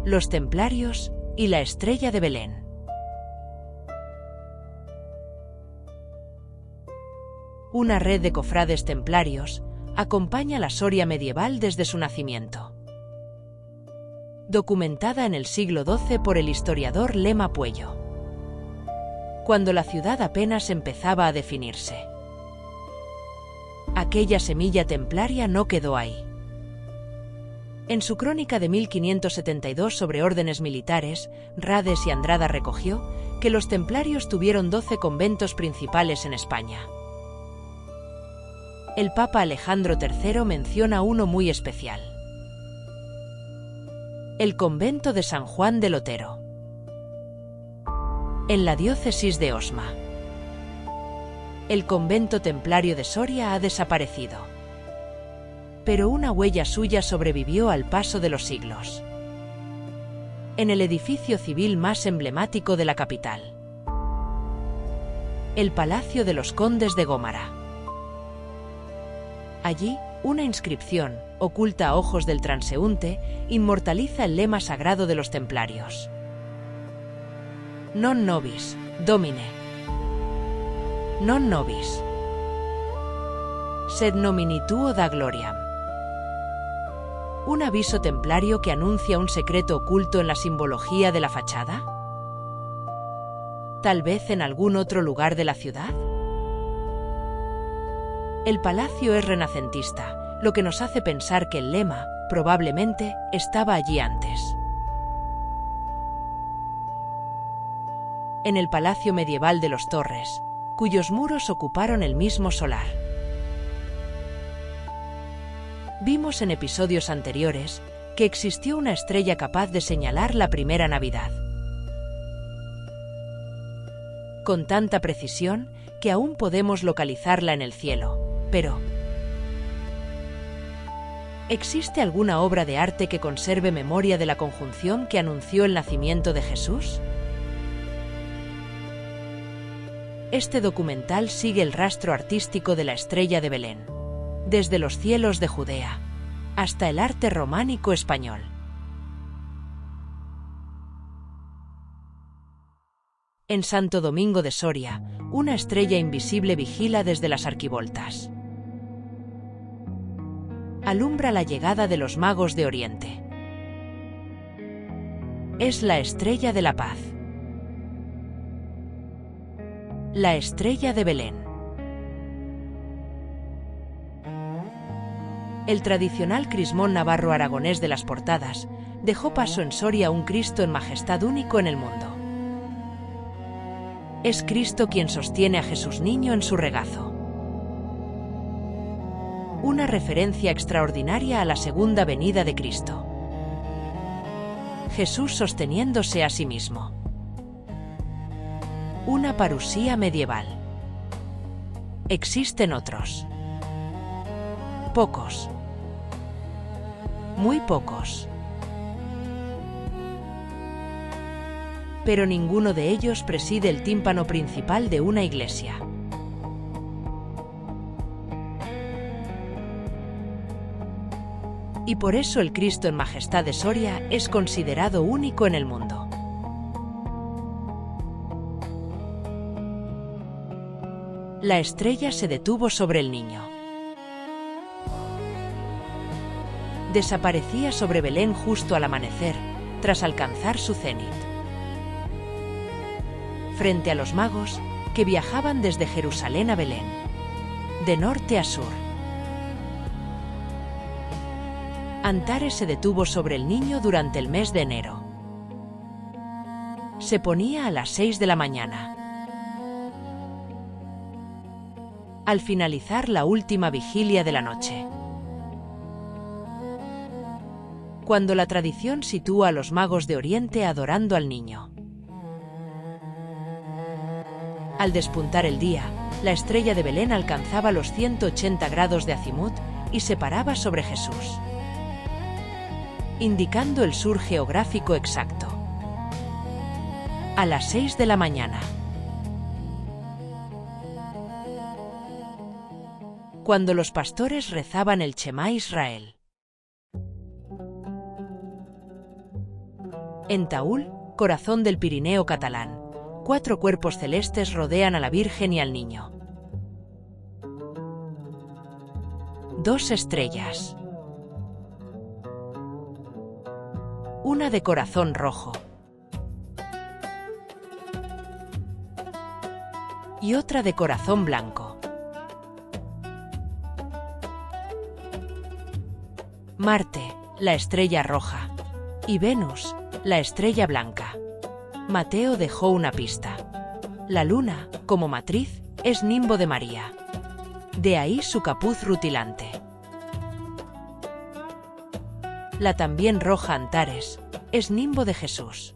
los templarios y la estrella de Belén. Una red de cofrades templarios acompaña la Soria medieval desde su nacimiento. Documentada en el siglo XII por el historiador Lema Puello, cuando la ciudad apenas empezaba a definirse. Aquella semilla templaria no quedó ahí. En su crónica de 1572 sobre órdenes militares, Rades y Andrada recogió que los templarios tuvieron 12 conventos principales en España. El Papa Alejandro III menciona uno muy especial: el convento de San Juan del Otero, en la diócesis de Osma. El convento templario de Soria ha desaparecido, pero una huella suya sobrevivió al paso de los siglos, en el edificio civil más emblemático de la capital, el Palacio de los Condes de Gómara. Allí, una inscripción, oculta a ojos del transeúnte, inmortaliza el lema sagrado de los templarios: Non nobis, Domine. Non nobis, sed nomini tuo da gloriam. ¿Un aviso templario que anuncia un secreto oculto en la simbología de la fachada? ¿Tal vez en algún otro lugar de la ciudad? El palacio es renacentista, lo que nos hace pensar que el lema, probablemente, estaba allí antes. En el palacio medieval de los Torres, cuyos muros ocuparon el mismo solar. Vimos en episodios anteriores que existió una estrella capaz de señalar la primera Navidad, con tanta precisión que aún podemos localizarla en el cielo. Pero, ¿existe alguna obra de arte que conserve memoria de la conjunción que anunció el nacimiento de Jesús? Este documental sigue el rastro artístico de la estrella de Belén, desde los cielos de Judea hasta el arte románico español. En Santo Domingo de Soria, una estrella invisible vigila desde las arquivoltas. Alumbra la llegada de los magos de Oriente. Es la estrella de la paz. La estrella de Belén. El tradicional crismón navarro-aragonés de las portadas dejó paso en Soria a un Cristo en majestad único en el mundo. Es Cristo quien sostiene a Jesús niño en su regazo. Una referencia extraordinaria a la segunda venida de Cristo. Jesús sosteniéndose a sí mismo. Una parusía medieval. Existen otros. Pocos. Muy pocos. Pero ninguno de ellos preside el tímpano principal de una iglesia. Y por eso el Cristo en majestad de Soria es considerado único en el mundo. La estrella se detuvo sobre el niño. Desaparecía sobre Belén justo al amanecer, tras alcanzar su cenit. Frente a los magos, que viajaban desde Jerusalén a Belén, de norte a sur. Antares se detuvo sobre el niño durante el mes de enero. Se ponía a las 6 de la mañana. Al finalizar la última vigilia de la noche. Cuando la tradición sitúa a los magos de Oriente adorando al niño. Al despuntar el día, la estrella de Belén alcanzaba los 180 grados de azimut y se paraba sobre Jesús, indicando el sur geográfico exacto. A las 6 de la mañana. Cuando los pastores rezaban el Shema Israel. En Taúl, corazón del Pirineo catalán, 4 cuerpos celestes rodean a la Virgen y al Niño. 2 estrellas. Una de corazón rojo. Y otra de corazón blanco. Marte, la estrella roja. Y Venus, la estrella blanca. Mateo dejó una pista. La luna, como matriz, es nimbo de María. De ahí su capuz rutilante. La también roja Antares es nimbo de Jesús.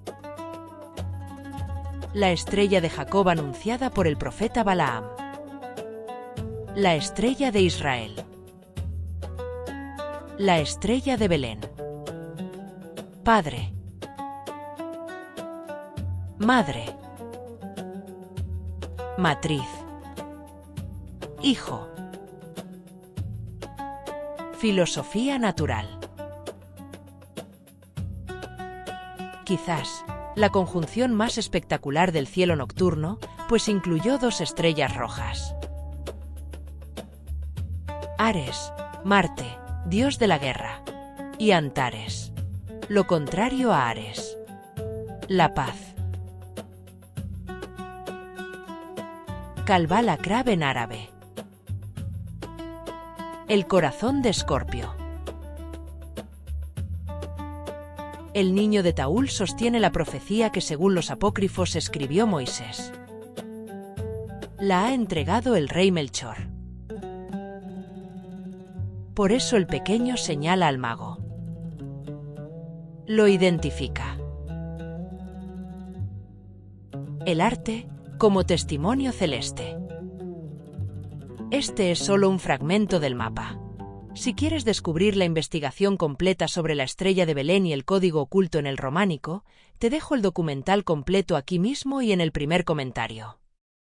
La estrella de Jacob anunciada por el profeta Balaam. La estrella de Israel. La estrella de Belén. Padre. Madre. Matriz. Hijo. Filosofía natural. Quizás la conjunción más espectacular del cielo nocturno, pues incluyó 2 estrellas rojas. Ares, Marte, dios de la guerra. Y Antares, lo contrario a Ares. La paz. Kalbal Akrab en árabe. El corazón de Escorpio. El niño de Taúl sostiene la profecía que según los apócrifos escribió Moisés. La ha entregado el rey Melchor. Por eso el pequeño señala al mago. Lo identifica. El arte como testimonio celeste. Este es solo un fragmento del mapa. Si quieres descubrir la investigación completa sobre la estrella de Belén y el código oculto en el románico, te dejo el documental completo aquí mismo y en el primer comentario.